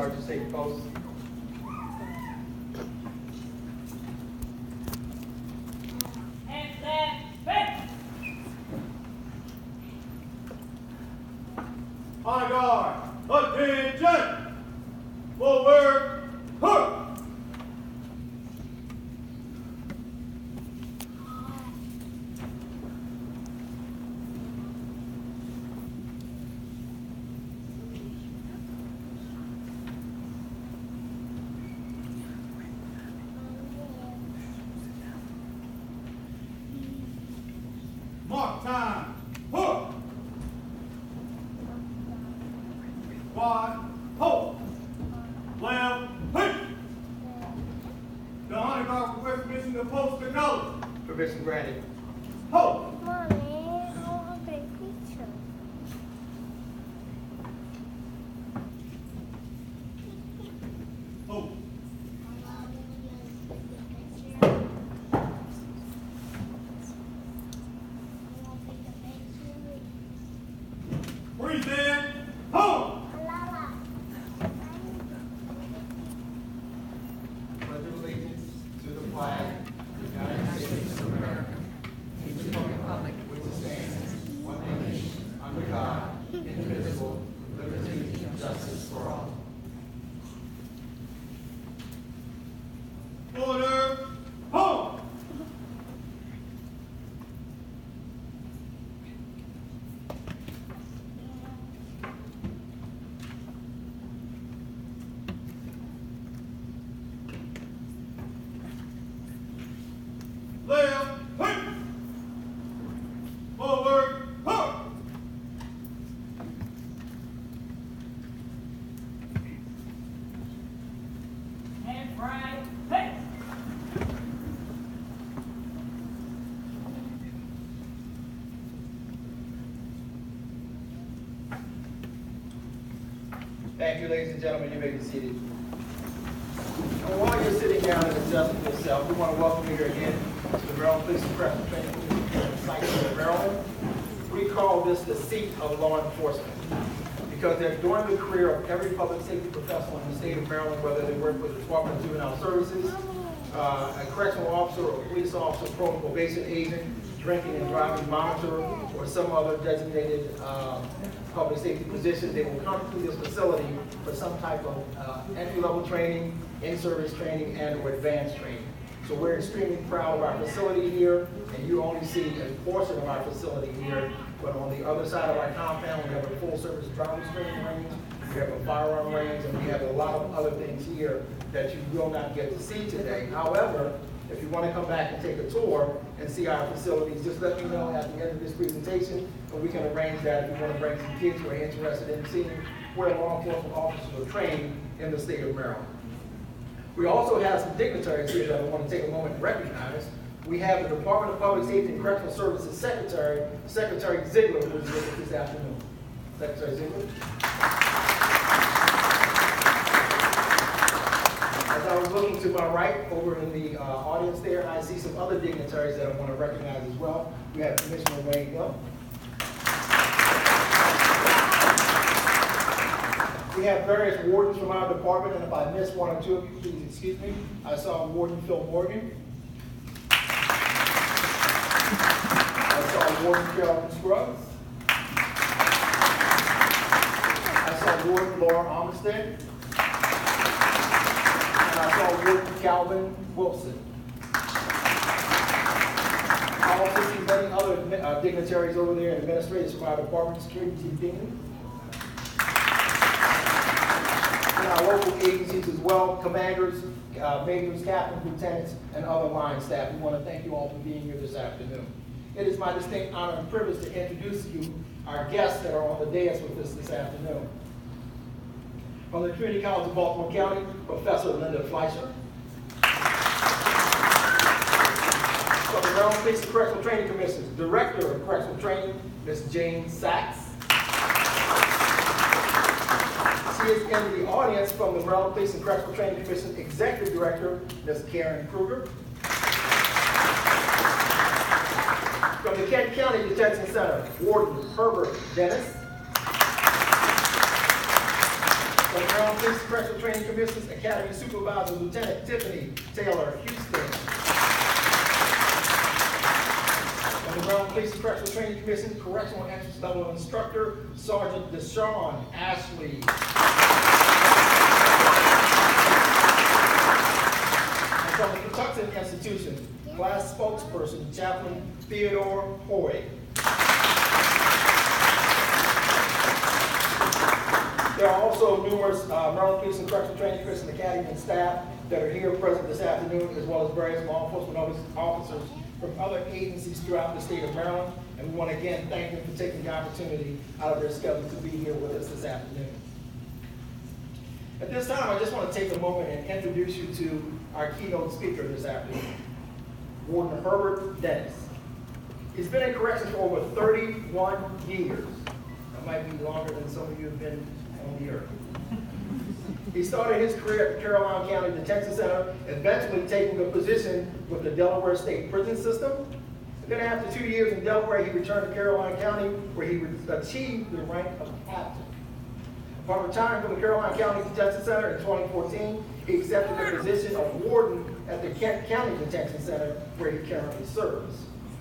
Sergeant, take post. Honor guard, attention! Forward, hurry! Mark time, hurry! Squad, hold. Lamb, hit. The honor guard requests permission to post the colors. Permission granted. Hold. Mommy, I want a big picture. Hold. Breathe in. Hold. Pledge allegiance to the flag of the United States of America, and to the republic which stands one nation, under God, indivisible, with liberty and justice for all. Order. Hold. Left, hit. Forward, hurry. And right, hey! Thank you, ladies and gentlemen. You may be seated. And while you're sitting down and adjusting yourself, we want to welcome you here again to the Maryland Police and Correctional Training site in Maryland. We call this the seat of law enforcement because they're during the career of every public safety professional in the state of Maryland, whether they work with the Department of Juvenile Services, a correctional officer or a police officer, parole and probation agent, drinking and driving monitor, or some other designated public safety position. They will come to this facility for some type of entry-level training, in-service training, and or advanced training. So we're extremely proud of our facility here, and you only see a portion of our facility here, but on the other side of our compound, we have a full-service driver's training range, we have a firearm range, and we have a lot of other things here that you will not get to see today. However, if you want to come back and take a tour and see our facilities, just let me know at the end of this presentation, and we can arrange that if you want to bring some kids who are interested in seeing where law enforcement officers are trained in the state of Maryland. We also have some dignitaries here that I want to take a moment to recognize. We have the Department of Public Safety and Correctional Services Secretary, Secretary Ziegler, who is with us this afternoon. Secretary Ziegler. As I was looking to my right over in the audience there, I see some other dignitaries that I want to recognize as well. We have Commissioner Wayne Gill. We have various wardens from our department, and if I missed one or two of you, please excuse me. I saw Warden Phil Morgan. I saw Warden Carolyn Scruggs. I saw Warden Laura Armstead. And I saw Warden Calvin Wilson. I also see many other dignitaries over there and administrators from our department, Security Chief Dean. And our local agencies as well, commanders, majors, captains, lieutenants, and other line staff. We want to thank you all for being here this afternoon. It is my distinct honor and privilege to introduce you our guests that are on the dais with us this afternoon. From the Trinity College of Baltimore County, Professor Linda Fleischer. From the Maryland Police and Correctional Training Commission's Director of Correctional Training, Ms. Jane Sachs. She is in the audience from the Maryland Police and Correctional Training Commission Executive Director, Ms. Karen Kruger. From the Kent County Detention Center, Warden Herbert Dennis. The Maryland Police Correctional Training Commission's Academy Supervisor, Lieutenant Tiffany Taylor Houston. And the Maryland Police Correctional Training Commission Correctional Entrance Level Instructor, Sergeant Deshaun Ashley. And from the Kentucky Institution, class spokesperson, Chaplain Theodore Hoy. There are also numerous Maryland Police and Correctional Training Commission Academy and staff that are here present this afternoon, as well as various law enforcement officers from other agencies throughout the state of Maryland. And we want to again thank them for taking the opportunity out of their schedule to be here with us this afternoon. At this time, I just want to take a moment and introduce you to our keynote speaker this afternoon, Warden Herbert Dennis. He's been in corrections for over 31 years. That might be longer than some of you have been on the earth. He started his career at the Caroline County Detention Center, eventually taking a position with the Delaware State Prison System. And then after 2 years in Delaware, he returned to Caroline County, where he achieved the rank of captain. Upon retiring from the Caroline County Detention Center in 2014, he accepted the position of warden at the Kent County Detention Center, where he currently serves.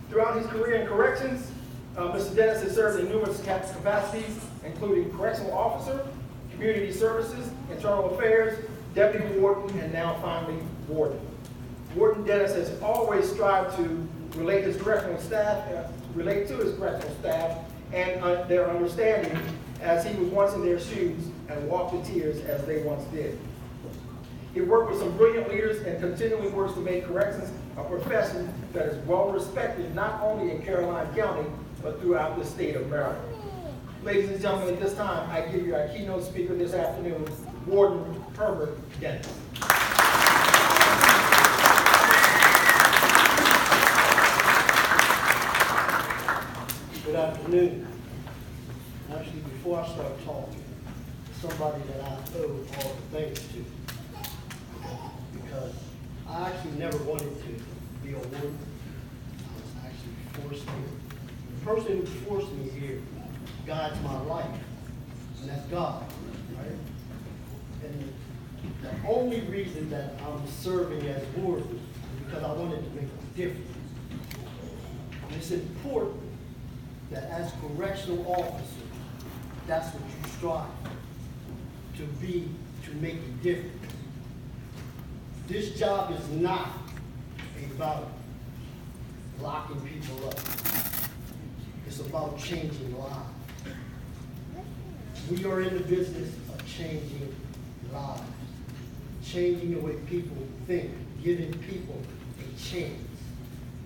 Throughout his career in corrections, Mr. Dennis has served in numerous capacities, including correctional officer, community services, internal affairs, deputy warden, and now finally warden. Warden Dennis has always strived to relate to his correctional staff and their understanding, as he was once in their shoes and walked the tears as they once did. He worked with some brilliant leaders and continually works to make corrections a profession that is well respected not only in Caroline County, but throughout the state of Maryland. Ladies and gentlemen, at this time, I give you our keynote speaker this afternoon, Warden Herbert Dennis. Good afternoon. Actually, before I start talking, somebody that I owe all the thanks to, because I actually never wanted to be a warden. I was actually forced here. The person who forced me here guides my life, and that's God, right? And the only reason that I'm serving as warden is because I wanted to make a difference. And it's important that as correctional officer, that's what you strive to be, to make a difference. This job is not about locking people up. It's about changing lives. We are in the business of changing lives, changing the way people think, giving people a chance.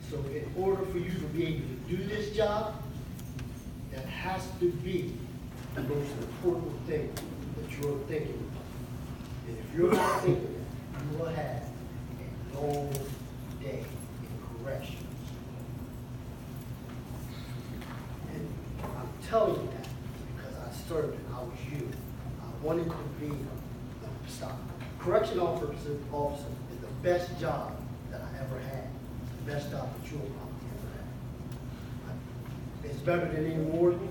So in order for you to be able to do this job, that has to be the most important thing that you're thinking about. And if you're not thinking that, you will have a long day in corrections. And I'm telling you that because I served and I was you. I wanted to be stop. Correction officer is the best job that I ever had. The best job that you'll probably ever have. It's better than any warden.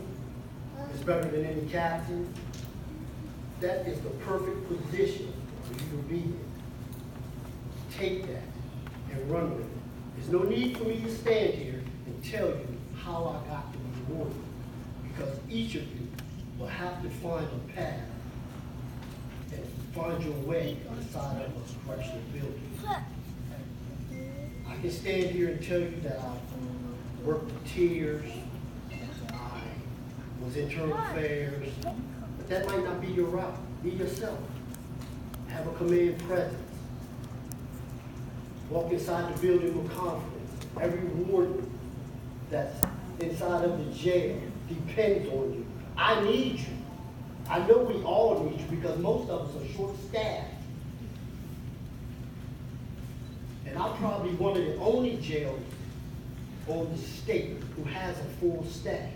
It's better than any captain. That is the perfect position for you to be in. Take that and run with it. There's no need for me to stand here and tell you how I got to be warden, because each of you will have to find a path and find your way inside of a correctional building. I can stand here and tell you that I worked with tears, I was internal affairs, but that might not be your route. Be yourself. Have a command presence. Walk inside the building with confidence. Every warden that's inside of the jail depends on you. I need you. I know we all need you because most of us are short-staffed. And I'm probably one of the only jails on the state who has a full staff.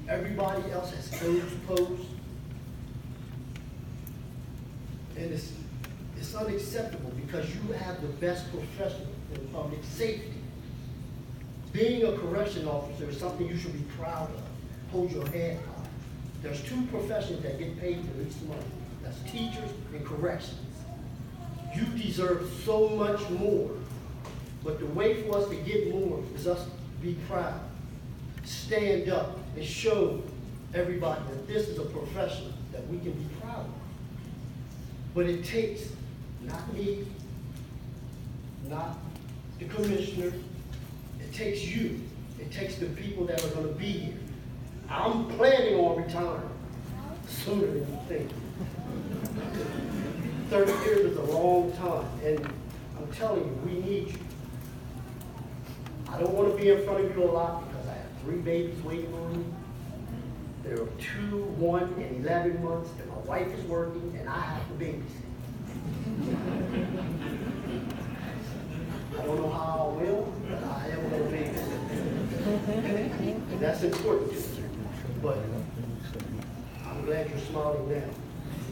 Everybody else has closed posts. And it's unacceptable because you have the best professional in public safety. Being a correction officer is something you should be proud of. Hold your head high. There's two professions that get paid the least money. That's teachers and corrections. You deserve so much more. But the way for us to get more is us to be proud, stand up, and show everybody that this is a profession that we can be proud of. But it takes not me, not the commissioner, it takes you. It takes the people that are going to be here. I'm planning on retiring sooner than you think. 30 years is a long time, and I'm telling you, we need you. I don't want to be in front of you a lot because I have 3 babies waiting on me. There are 2, 1, and 11 months, and my wife is working, and I have to babysit. I don't know how I will, but I am going to babysit. And that's important to me. But I'm glad you're smiling now,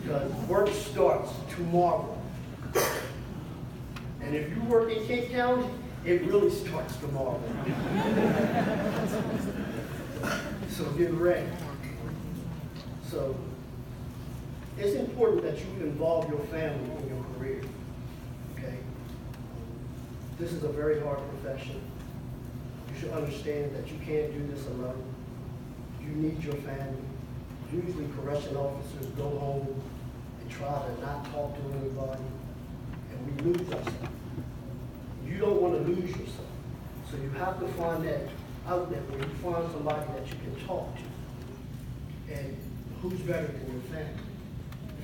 because work starts tomorrow. And if you work in Kent County, it really starts tomorrow. So get ready. So it's important that you involve your family in your career, okay? This is a very hard profession. You should understand that you can't do this alone. You need your family. Usually correctional officers go home and try to not talk to anybody, and we lose ourselves. You don't want to lose yourself. So you have to find that outlet where you find somebody that you can talk to. And who's better than your family?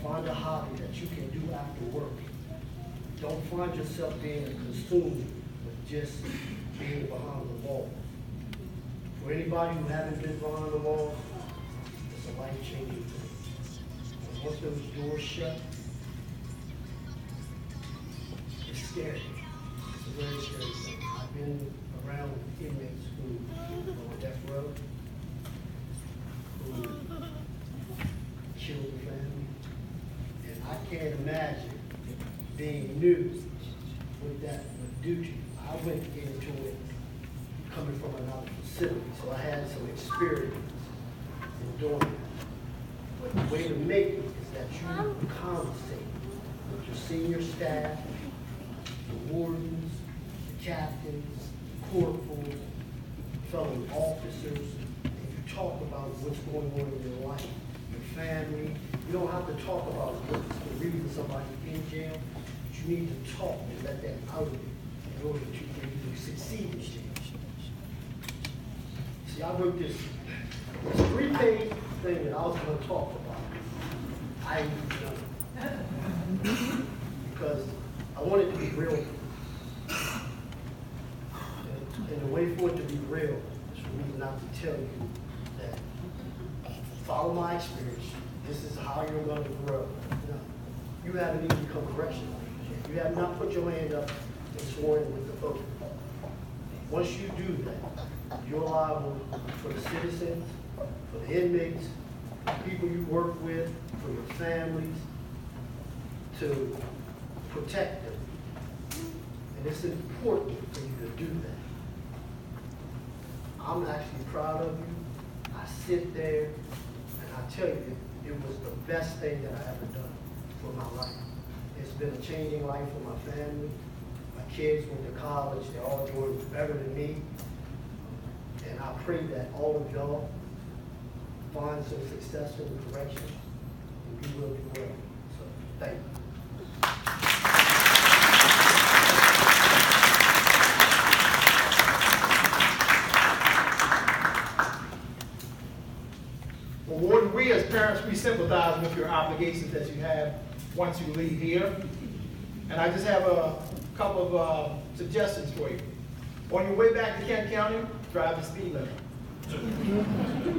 Find a hobby that you can do after work. Don't find yourself being consumed with just being behind the wall. For anybody who hasn't been behind the wall, it's a life-changing thing. And once those doors shut, it's scary. It's a very scary thing. I've been around inmates who are on death row, who killed the family, and I can't imagine being new with that would do to you. I went into it coming from another facility, so I had some experience in doing it. But the way to make it is that you conversate with your senior staff, the wardens, the captains, corporals, fellow officers, and you talk about what's going on in your life, your family. You don't have to talk about what's the reason somebody's in jail. But you need to talk and let that out of you in order to succeed in jail. See, I wrote this 3-page thing that I was going to talk about. I ain't done. Because I want it to be real. And the way for it to be real is for me not to tell you that follow my experience. This is how you're going to grow. No, you haven't even become correctional yet. You have not put your hand up and sworn in with the vote. Once you do that, you're liable for the citizens, for the inmates, the people you work with, for your families, to protect them. And it's important for you to do that. I'm actually proud of you. I sit there and I tell you, it was the best thing that I ever done for my life. It's been a changing life for my family. My kids went to college, they're all doing better than me. And I pray that all of y'all find some success in the correction, and you will do well. So, thank you. Well, Warden, we as parents, we sympathize with your obligations that you have once you leave here. And I just have a couple of suggestions for you. On your way back to Kent County, drive the speed limit.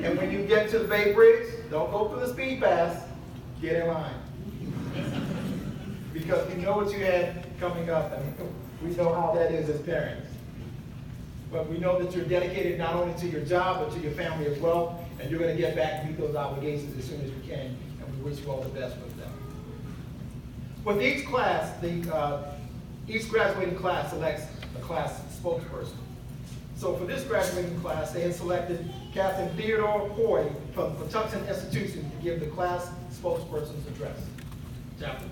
And when you get to the Bay Bridge, don't go through the speed pass, get in line. Because we know what you have coming up, and we know how that is as parents. But we know that you're dedicated not only to your job, but to your family as well, and you're going to get back and meet those obligations as soon as you can, and we wish you all the best with them. With each class, each graduating class selects a class spokesperson. So for this graduating class, they had selected Captain Theodore Hoy from Patuxent Institution to give the class spokesperson's address. Chaplain.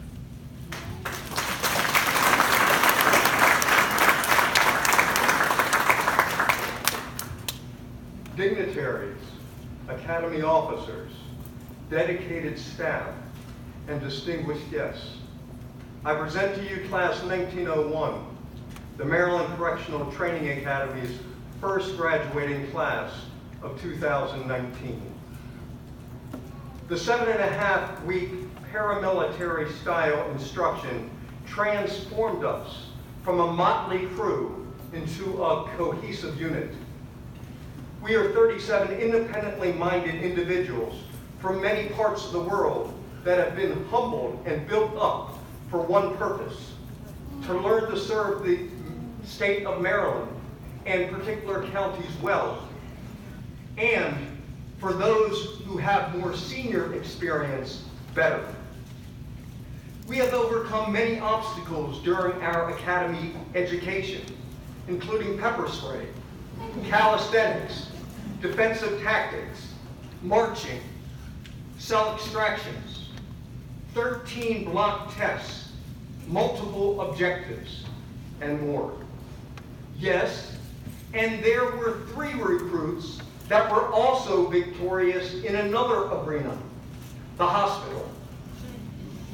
Dignitaries, academy officers, dedicated staff, and distinguished guests. I present to you Class 1901, the Maryland Correctional Training Academy's first graduating class of 2019. The 7.5-week paramilitary style instruction transformed us from a motley crew into a cohesive unit. We are 37 independently minded individuals from many parts of the world that have been humbled and built up for one purpose: to learn to serve the state of Maryland and particular counties well. And for those who have more senior experience, better. We have overcome many obstacles during our academy education, including pepper spray, calisthenics, defensive tactics, marching, cell extractions, 13 block tests, multiple objectives, and more. Yes, and there were 3 recruits that were also victorious in another arena, the hospital.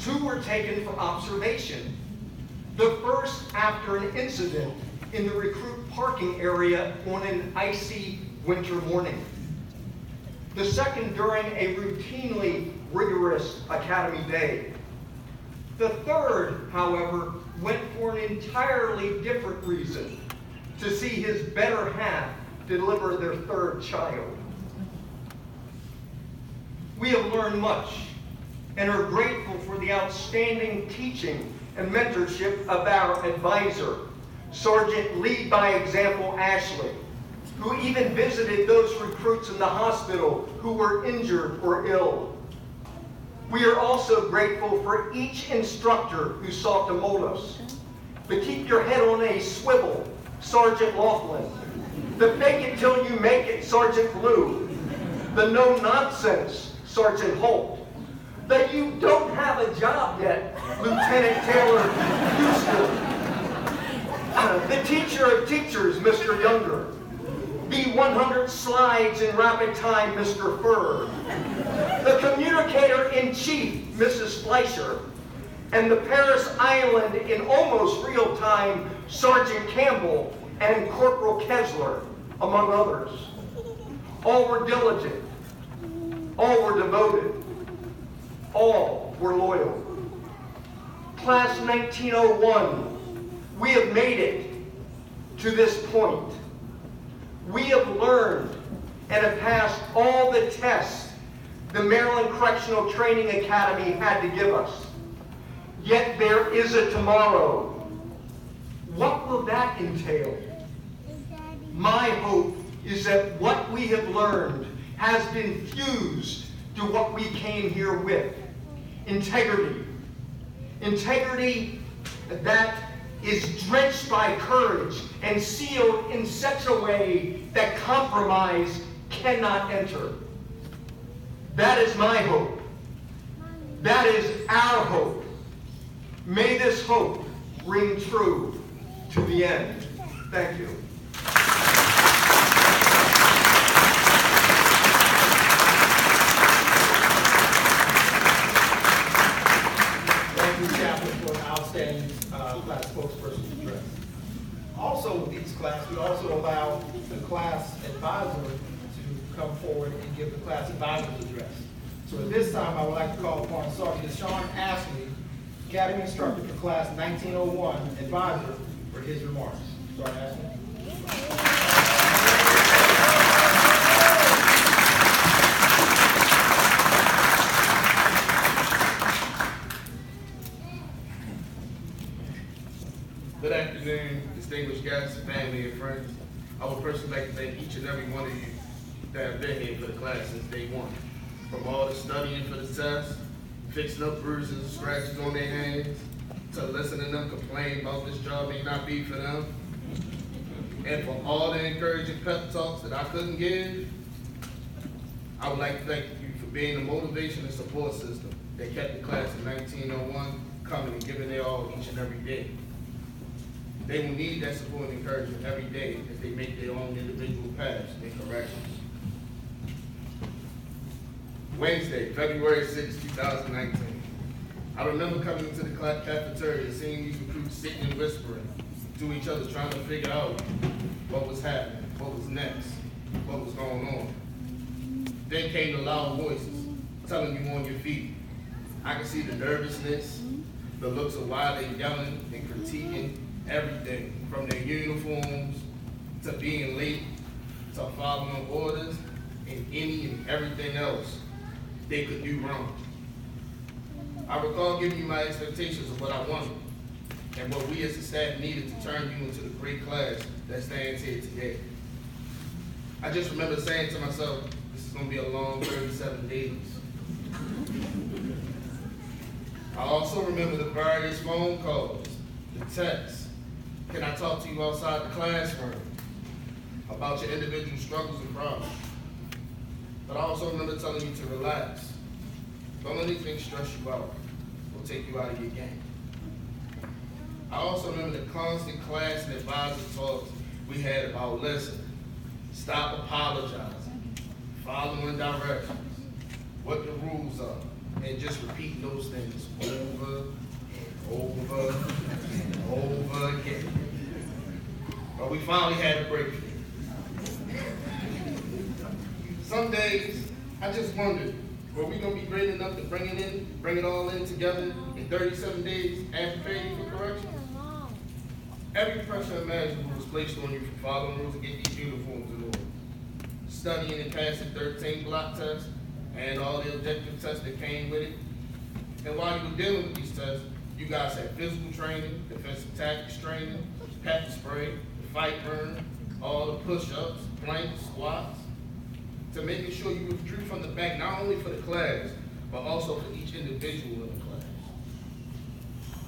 2 were taken for observation. The first after an incident in the recruit parking area on an icy winter morning. The second during a routinely rigorous academy day. The third, however, went for an entirely different reason: to see his better half deliver their 3rd child. We have learned much and are grateful for the outstanding teaching and mentorship of our advisor, Sergeant Lead by Example Ashley, who even visited those recruits in the hospital who were injured or ill. We are also grateful for each instructor who sought to mold us. The keep your head on a swivel, Sergeant Laughlin. The fake it till you make it, Sergeant Blue. The no nonsense, Sergeant Holt. The you don't have a job yet, Lieutenant Taylor Houston. The teacher of teachers, Mr. Younger. The 100 slides in rapid time, Mr. Furr. The communicator-in-chief, Mrs. Fleischer. And the Paris Island in almost real time, Sergeant Campbell and Corporal Kessler, among others. All were diligent. All were devoted. All were loyal. Class 1901, we have made it to this point. We have learned and have passed all the tests the Maryland Correctional Training Academy had to give us. Yet there is a tomorrow. What will that entail? My hope is that what we have learned has been fused to what we came here with. Integrity. Integrity that is drenched by courage and sealed in such a way that compromise cannot enter. That is my hope. That is our hope. May this hope ring true to the end. Thank you. Thank you, Chaplain, for an outstanding class spokesperson's address. Also with these classes, we also allow the class advisor to come forward and give the class advisor's address. So at this time, I would like to call upon Sergeant Sean Ashley, Academy Instructor for Class 1901, advisor, for his remarks. Sergeant Ashley. Good afternoon, distinguished guests, family, and friends. I would personally like to thank each and every one of you that have been here for the class since day one. From all the studying for the test, fixing up bruises and scratches on their hands, to listening to them complain about this job may not be for them. And for all the encouraging pep talks that I couldn't give, I would like to thank you for being the motivation and support system that kept the class of 1901 coming and giving their all each and every day. They will need that support and encouragement every day as they make their own individual paths and corrections. Wednesday, February 6, 2019. I remember coming into the cafeteria and seeing these recruits sitting and whispering to each other, trying to figure out what was happening, what was next, what was going on. Then came the loud voices telling you on your feet. I could see the nervousness, the looks of why they're yelling and critiquing everything from their uniforms to being late to following orders and any and everything else they could do wrong. I recall giving you my expectations of what I wanted and what we as a staff needed to turn you into the great class that stands here today. I just remember saying to myself, this is going to be a long 37 days. I also remember the various phone calls, the texts. Can I talk to you outside the classroom about your individual struggles and problems? But I also remember telling you to relax. Don't let anything stress you out or take you out of your game. I also remember the constant class and advisor talks we had about listening, stop apologizing, following directions, what the rules are, and just repeating those things over and over and over again. But we finally had a breakthrough. Some days, I just wondered, were we going to be great enough to bring it all in together in 37 days and prepare you for correction? Every pressure imaginable was placed on you for following rules to get these uniforms in order. Studying and passing 13 block tests and all the objective tests that came with it. And while you were dealing with these tests, you guys had physical training, defensive tactics training, pepper spray, the fight burn, all the push-ups, planks, squats, to making sure you withdrew from the back not only for the class, but also for each individual in the class.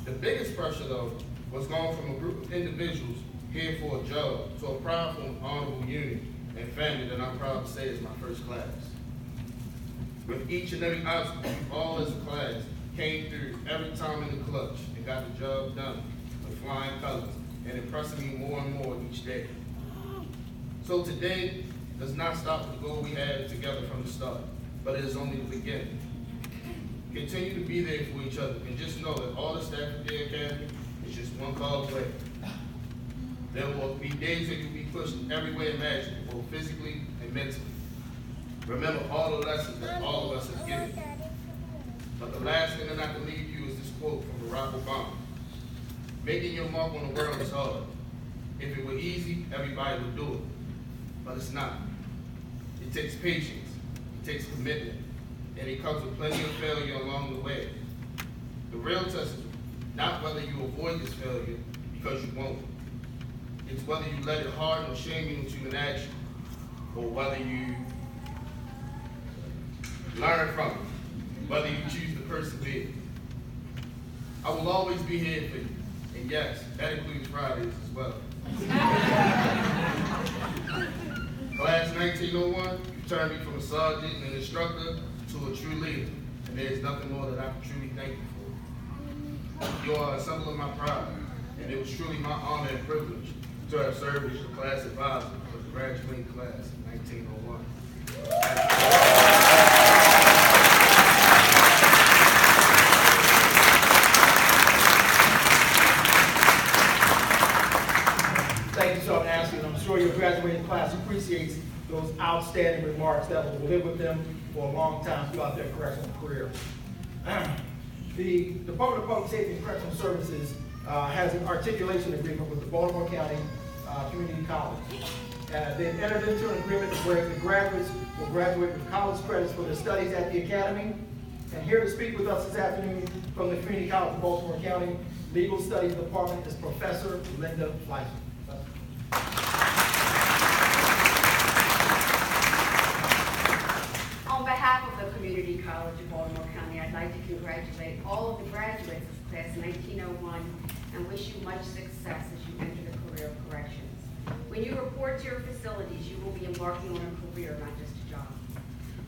The biggest pressure, though, was going from a group of individuals here for a job to a proudful and honorable unit and family that I'm proud to say is my first class. With each and every obstacle, you all as a class came through every time in the clutch and got the job done with flying colors and impressing me more and more each day. So today does not stop the goal we had together from the start, but it is only the beginning. Continue to be there for each other and just know that all the staff at the Academy is just one call away. There will be days that you'll be pushed every way imaginable, both physically and mentally. Remember all the lessons that all of us have given you. But the last thing that I can leave you is this quote from Barack Obama. Making your mark on the world is hard. If it were easy, everybody would do it. But it's not. It takes patience, it takes commitment, and it comes with plenty of failure along the way. The real test is not whether you avoid this failure, because you won't. It's whether you let it harden or shame you into an action, or whether you learn from it, whether you choose to persevere. I will always be here for you, and yes, that includes Fridays as well. Class 1901, you turned me from a sergeant and an instructor to a true leader, and there is nothing more that I can truly thank you for. You are a symbol of my pride, and it was truly my honor and privilege to have served as your class advisor for the graduating class of 1901. Thank you, Sergeant Ashley, and I'm sure your graduating class appreciates those outstanding remarks that will live with them for a long time throughout their correctional career. The Department of Public Safety and Correctional Services has an articulation agreement with the Baltimore County Community College. They've entered into an agreement where the graduates will graduate with college credits for their studies at the Academy. And here to speak with us this afternoon from the Community College of Baltimore County Legal Studies Department is Professor Linda Fleischer. On behalf of the Community College of Baltimore County, I'd like to congratulate all of the graduates of Class 1901 and wish you much success as you enter the career of corrections. When you to your facilities, you will be embarking on a career, not just a job.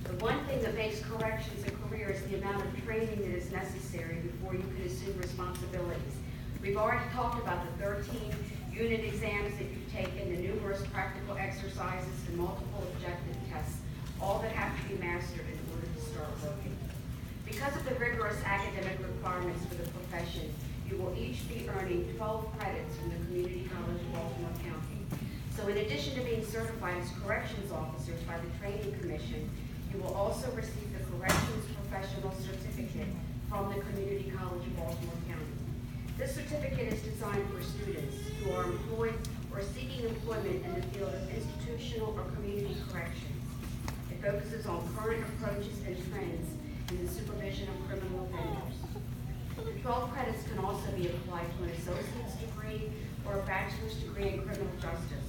The one thing that makes corrections a career is the amount of training that is necessary before you can assume responsibilities. We've already talked about the 13 unit exams that you've taken, the numerous practical exercises, and multiple objective tests, all that have to be mastered in order to start working. Because of the rigorous academic requirements for the profession, you will each be earning 12 credits from the Community College of Baltimore County. So in addition to being certified as corrections officers by the Training Commission, you will also receive the Corrections Professional Certificate from the Community College of Baltimore County. This certificate is designed for students who are employed or seeking employment in the field of institutional or community corrections. It focuses on current approaches and trends in the supervision of criminal offenders. The 12 credits can also be applied to an associate's degree or a bachelor's degree in criminal justice.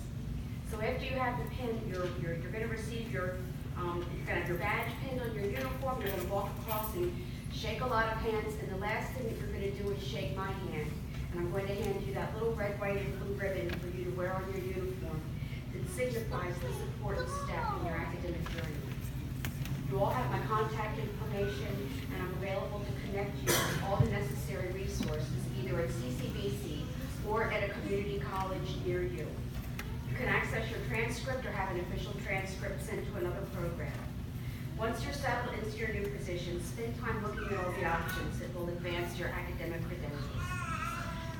So after you have the pin, you're going to receive your you're going to have your badge pinned on your uniform. You're going to walk across and shake a lot of hands. And the last thing that you're going to do is shake my hand. And I'm going to hand you that little red, white, and blue ribbon for you to wear on your uniform that signifies this important step in your academic journey. You all have my contact information, and I'm available to connect you with all the necessary resources, either at CCBC or at a community college near you. You can access your transcript or have an official transcript sent to another program. Once you're settled into your new position, spend time looking at all the options that will advance your academic credentials.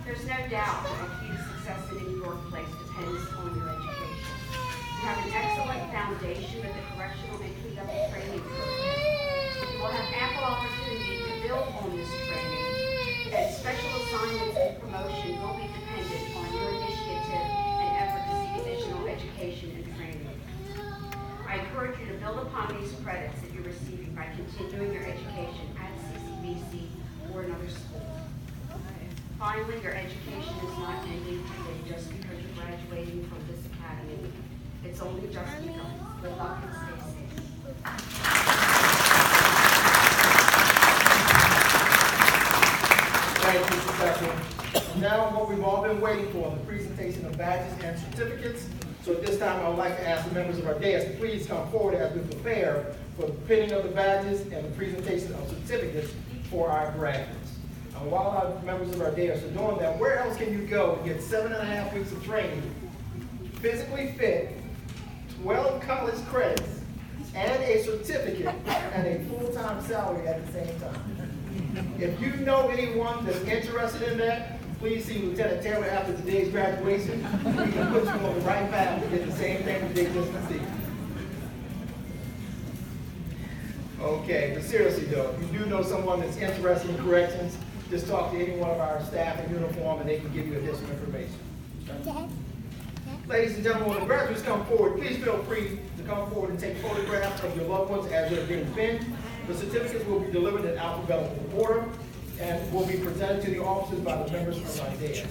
There's no doubt that the key to success in any workplace depends on your education. You have an excellent foundation with the Correctional Entry-Level Training Program. You will have ample opportunity to build on this training, and special assignments and promotion will be dependent on your initiative and effort to seek additional education and training. I encourage you to build upon these credits that you're receiving by continuing your education at CCBC or another school. Finally, your education is not ending today just because you're graduating from this academy. It's only just begun. Good luck and stay safe. Thank you, Professor. Now, what we've all been waiting for, the presentation of badges and certificates. So at this time, I would like to ask the members of our dais to please come forward as we prepare for the pinning of the badges and the presentation of certificates for our graduates. And while our members of our dais are doing that, where else can you go to get 7.5 weeks of training, physically fit, 12 college credits, and a certificate, and a full-time salary at the same time? If you know anyone that's interested in that, please see Lieutenant Taylor after today's graduation. We can put you on the right path to get the same thing that they just received. Okay, but seriously though, if you do know someone that's interested in corrections, just talk to any one of our staff in uniform and they can give you additional information. Ladies and gentlemen, when the graduates come forward, please feel free to come forward and take photographs of your loved ones as they're being pinned. The certificates will be delivered in alphabetical order and will be presented to the officers by the members of our dais.